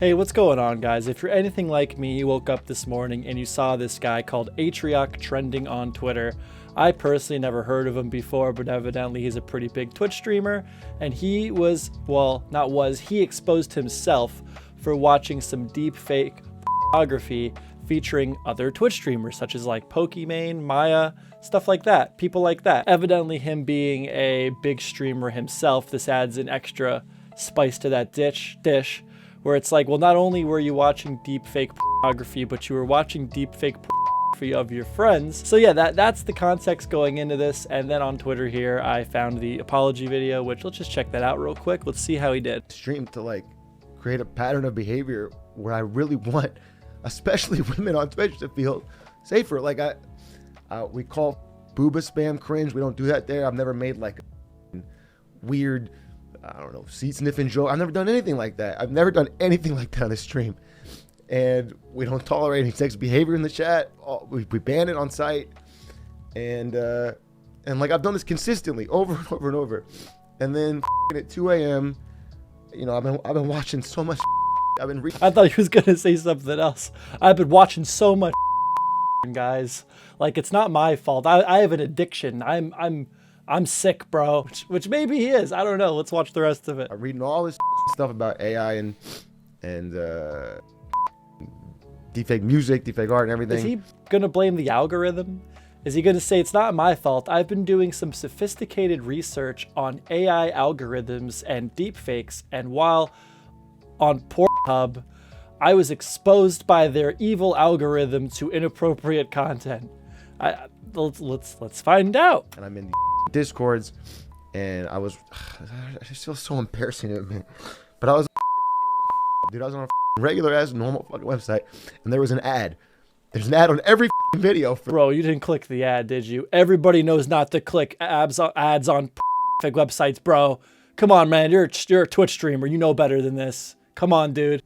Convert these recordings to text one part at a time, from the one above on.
Hey, what's going on, guys? If you're anything like me, you woke up this morning and you saw this guy called Atrioc trending on Twitter. I personally never heard of him before, but evidently he's a pretty big Twitch streamer, and he was, well, not was, he exposed himself for watching some deepfake photography featuring other Twitch streamers, such as like Pokimane, Maya, stuff like that, people like that. Evidently him being a big streamer himself, this adds an extra spice to that dish, where it's like, well, not only were you watching deepfake pornography, but you were watching deepfake pornography of your friends. So yeah, that's the context going into this. And then on Twitter here, I found the apology video, which let's just check that out real quick. Let's see how he did. Stream to like create a pattern of behavior where I really want, especially women on Twitch, to feel safer. Like we call booba spam cringe. We don't do that there. I've never made like a weird, I don't know, seat sniffing joke. I've never done anything like that. I've never done anything like that on the stream. And we don't tolerate any sex behavior in the chat. We ban it on site. And like I've done this consistently over and over and over. And then at 2 a.m., you know, I've been watching so much. I thought he was gonna say something else. I've been watching so much, guys. Like, it's not my fault. I have an addiction. I'm sick, bro. Which maybe he is. I don't know. Let's watch the rest of it. I'm reading all this stuff about AI and deepfake music, deepfake art, and everything. Is he gonna blame the algorithm? Is he gonna say it's not my fault? I've been doing some sophisticated research on AI algorithms and deepfakes, and while on Pornhub, I was exposed by their evil algorithm to inappropriate content. Let's find out. And I'm in the Discords, and I just feel so embarrassing to me. But I was on a regular ass normal fucking website, and there was an ad. There's an ad on every video. Bro, you didn't click the ad, did you? Everybody knows not to click ads on fake websites, bro. Come on, man. You're a Twitch streamer. You know better than this. Come on, dude.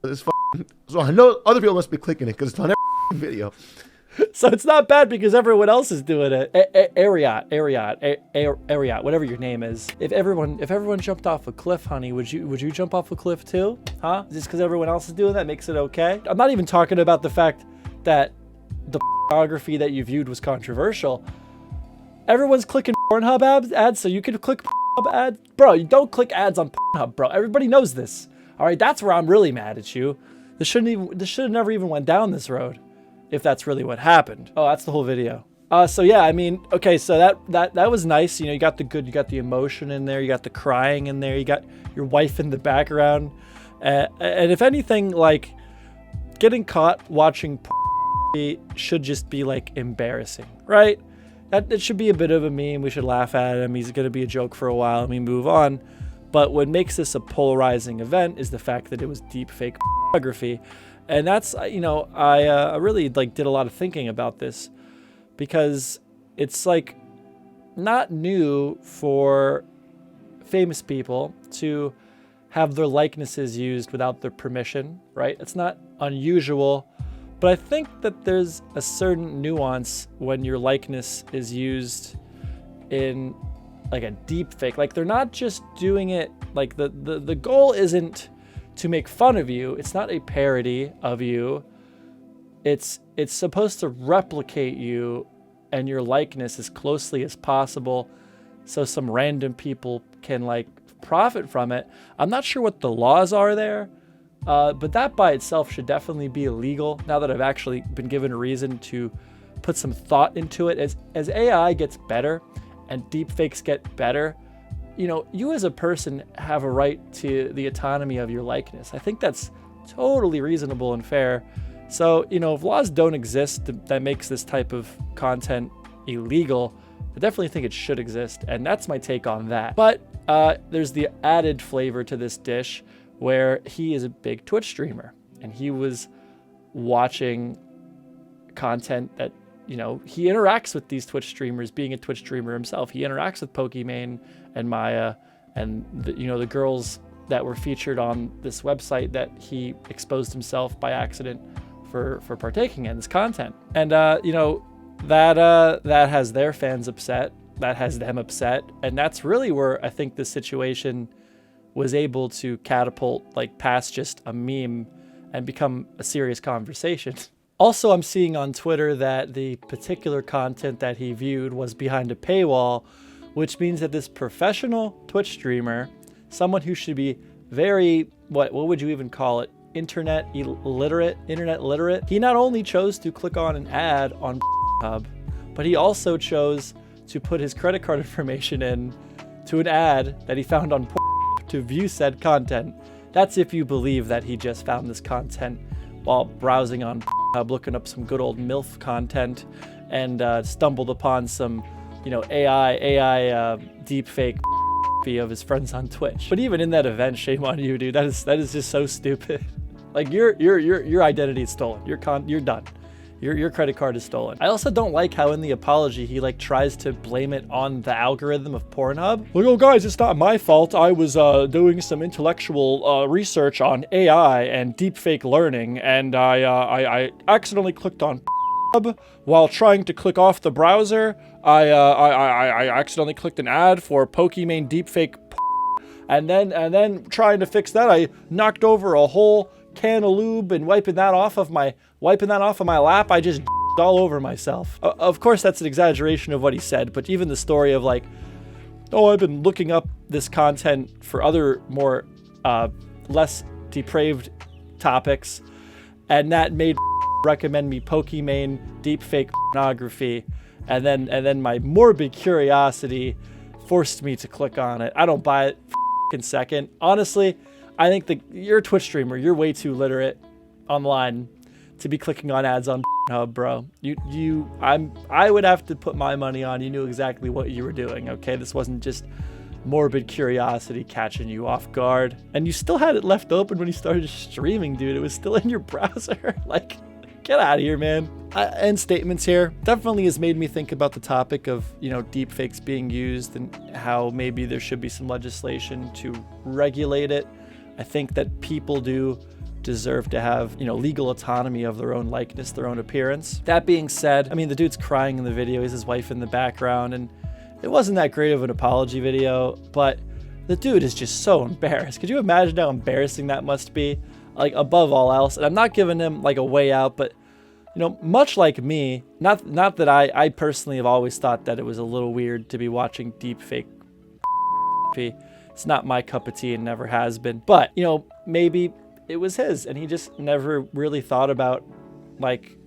So I know other people must be clicking it because it's on every video. So it's not bad because everyone else is doing it. Atrioc, whatever your name is. If everyone jumped off a cliff, honey, would you jump off a cliff too? Huh? Just because everyone else is doing that makes it okay? I'm not even talking about the fact that the pornography that you viewed was controversial. Everyone's clicking Pornhub ads, so you can click Pornhub ads. Bro, you don't click ads on Pornhub, bro. Everybody knows this. All right, that's where I'm really mad at you. This should have never even went down this road, if that's really what happened. Oh, that's the whole video. So yeah, I mean, okay, so that was nice. You know, you got the emotion in there, you got the crying in there, you got your wife in the background, and if anything, like getting caught watching should just be like embarrassing, right? It should be a bit of a meme. We should laugh at him. He's gonna be a joke for a while, and we move on. But what makes this a polarizing event is the fact that it was deepfake photography. And that's, you know, I really like did a lot of thinking about this because it's like not new for famous people to have their likenesses used without their permission, right? It's not unusual, but I think that there's a certain nuance when your likeness is used in like a deep fake. Like, they're not just doing it, like the goal isn't to make fun of you. It's not a parody of you. It's supposed to replicate you and your likeness as closely as possible so some random people can like profit from it. I'm not sure what the laws are there, but that by itself should definitely be illegal now that I've actually been given a reason to put some thought into it. As AI gets better and deepfakes get better, you know, you as a person have a right to the autonomy of your likeness. I think that's totally reasonable and fair. So, you know, if laws don't exist that makes this type of content illegal, I definitely think it should exist. And that's my take on that. But there's the added flavor to this dish where he is a big Twitch streamer and he was watching content that, you know, he interacts with these Twitch streamers, being a Twitch streamer himself. He interacts with Pokimane and Maya and the girls that were featured on this website that he exposed himself by accident for partaking in this content. And you know, that has their fans upset, that has them upset, and that's really where I think the situation was able to catapult like past just a meme and become a serious conversation. Also, I'm seeing on Twitter that the particular content that he viewed was behind a paywall, which means that this professional Twitch streamer, someone who should be very, what would you even call it? Internet literate, he not only chose to click on an ad on Hub, but he also chose to put his credit card information in to an ad that he found on to view said content. That's if you believe that he just found this content while browsing on Hub, looking up some good old MILF content, and stumbled upon some, you know, AI deepfake of his friends on Twitch. But even in that event, shame on you, dude. That is just so stupid. Like your identity is stolen. You're done. Your credit card is stolen. I also don't like how in the apology he like tries to blame it on the algorithm of Pornhub. Like, oh guys, it's not my fault. I was doing some intellectual research on AI and deepfake learning, and I accidentally clicked on Pornhub while trying to click off the browser. I accidentally clicked an ad for Pokimane deepfake, and then trying to fix that, I knocked over a whole can of lube, and wiping that off of my lap, I just all over myself. Of course, that's an exaggeration of what he said, but even the story of like, oh, I've been looking up this content for other more less depraved topics, and that made recommend me Pokimane deepfake pornography, and then my morbid curiosity forced me to click on it. I don't buy it for a second. Honestly, I think you're a Twitch streamer. You're way too literate online to be clicking on ads on Hub, bro. I would have to put my money on you knew exactly what you were doing, okay? This wasn't just morbid curiosity catching you off guard. And you still had it left open when you started streaming, dude. It was still in your browser. Like, get out of here, man. End statements here. Definitely has made me think about the topic of, you know, deepfakes being used and how maybe there should be some legislation to regulate it. I think that people do deserve to have, you know, legal autonomy of their own likeness, their own appearance. That being said, I mean, the dude's crying in the video. He's his wife in the background, and it wasn't that great of an apology video, but the dude is just so embarrassed. Could you imagine how embarrassing that must be? Like, above all else. And I'm not giving him like a way out, but you know, much like me, not that I personally have always thought that it was a little weird to be watching deepfake. It's not my cup of tea and never has been. But, you know, maybe it was his and he just never really thought about, like,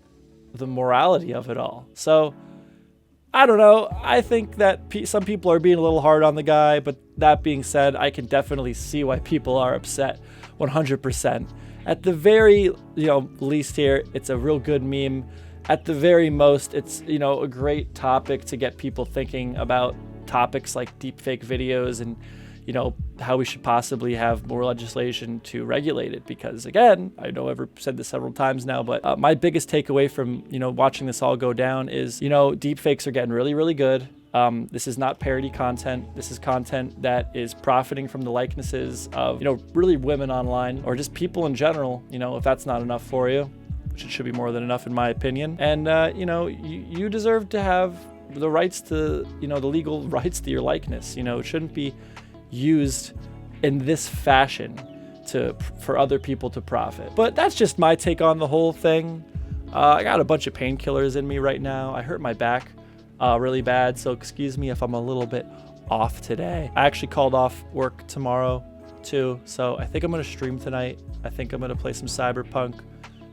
the morality of it all. So, I don't know. I think that some people are being a little hard on the guy. But that being said, I can definitely see why people are upset 100%. At the very, least here, it's a real good meme. At the very most, it's, a great topic to get people thinking about topics like deepfake videos and, how we should possibly have more legislation to regulate it. Because again, I know I've said this several times now, but my biggest takeaway from, watching this all go down is, deepfakes are getting really, really good. This is not parody content. This is content that is profiting from the likenesses of, really women online or just people in general. If that's not enough for you, which it should be more than enough in my opinion. And, you deserve to have the rights to, the legal rights to your likeness. It shouldn't be used in this fashion for other people to profit. But that's just my take on the whole thing. I got a bunch of painkillers in me right now. I hurt my back really bad, so excuse me if I'm a little bit off today. I actually called off work tomorrow too, so I think I'm gonna stream tonight. I think I'm gonna play some Cyberpunk.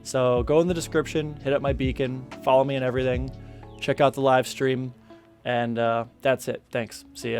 So go in the description, hit up my beacon, follow me and everything, check out the live stream, and that's it. Thanks. See ya.